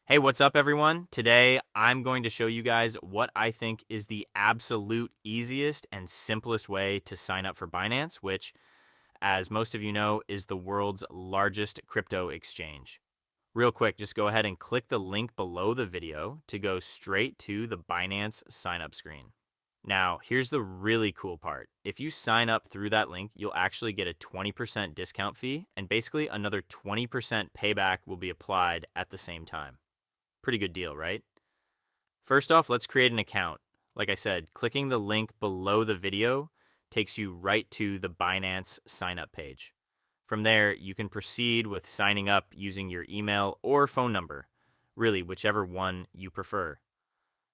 Hey, what's up, everyone? Today, I'm going to show you guys what I think is the absolute easiest and simplest way to sign up for Binance, which, as most of you know, is the world's largest crypto exchange. Real quick, just go ahead and click the link below the video to go straight to the Binance sign up screen. Now, here's the really cool part. If you sign up through that link, you'll actually get a 20% discount fee, and basically another 20% payback will be applied at the same time. Pretty good deal, right? First off, let's create an account. Like I said, clicking the link below the video takes you right to the Binance sign up page. From there, you can proceed with signing up using your email or phone number, really, whichever one you prefer.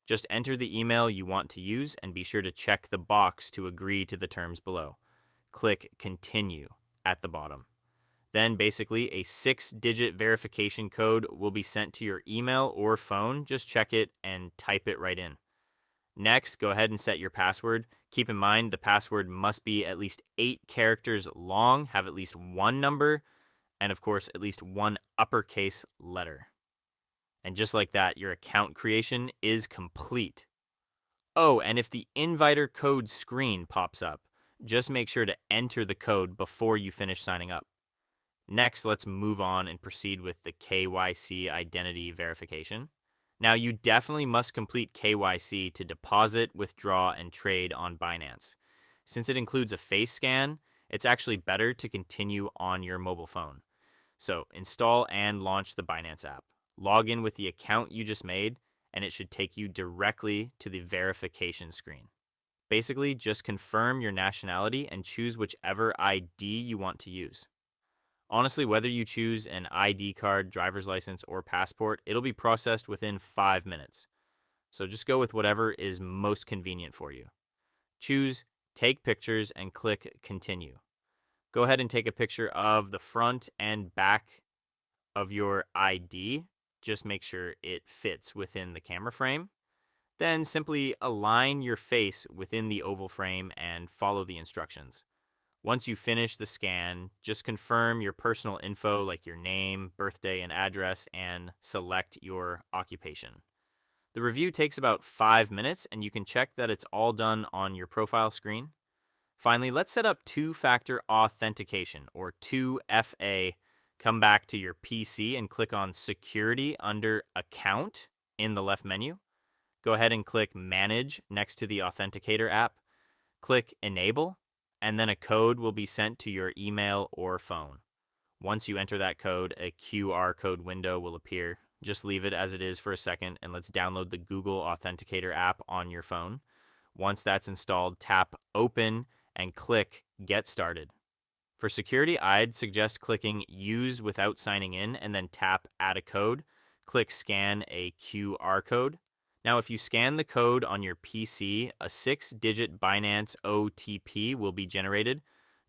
Just enter the email you want to use and be sure to check the box to agree to the terms below. Click Continue at the bottom. Then basically a 6-digit verification code will be sent to your email or phone. Just check it and type it right in. Next, go ahead and set your password. Keep in mind the password must be at least 8 characters long, have at least one number, and of course, at least one uppercase letter. And just like that, your account creation is complete. Oh, and if the inviter code screen pops up, just make sure to enter the code before you finish signing up. Next, let's move on and proceed with the KYC identity verification. Now, you definitely must complete KYC to deposit, withdraw, and trade on Binance. Since it includes a face scan, it's actually better to continue on your mobile phone. So, install and launch the Binance app. Log in with the account you just made, and it should take you directly to the verification screen. Basically, just confirm your nationality and choose whichever ID you want to use. Honestly, whether you choose an ID card, driver's license, or passport, it'll be processed within 5 minutes. So just go with whatever is most convenient for you. Choose Take Pictures and click Continue. Go ahead and take a picture of the front and back of your ID. Just make sure it fits within the camera frame. Then simply align your face within the oval frame and follow the instructions. Once you finish the scan, just confirm your personal info like your name, birthday, and address, and select your occupation. The review takes about 5 minutes, and you can check that it's all done on your profile screen. Finally, let's set up two-factor authentication, or 2FA. Come back to your PC and click on Security under Account in the left menu. Go ahead and click Manage next to the Authenticator app. Click Enable, and then a code will be sent to your email or phone. Once you enter that code, a QR code window will appear. Just leave it as it is for a second, and let's download the Google Authenticator app on your phone. Once that's installed, tap Open and click Get Started. For security, I'd suggest clicking Use without signing in, and then tap Add a code. Click Scan a QR code. Now, if you scan the code on your PC, a 6-digit Binance OTP will be generated.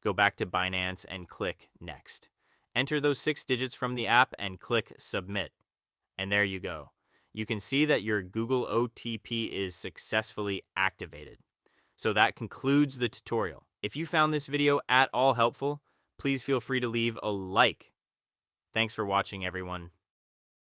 Go back to Binance and click Next. Enter those 6 digits from the app and click Submit. And there you go. You can see that your Google OTP is successfully activated. So that concludes the tutorial. If you found this video at all helpful, please feel free to leave a like. Thanks for watching, everyone.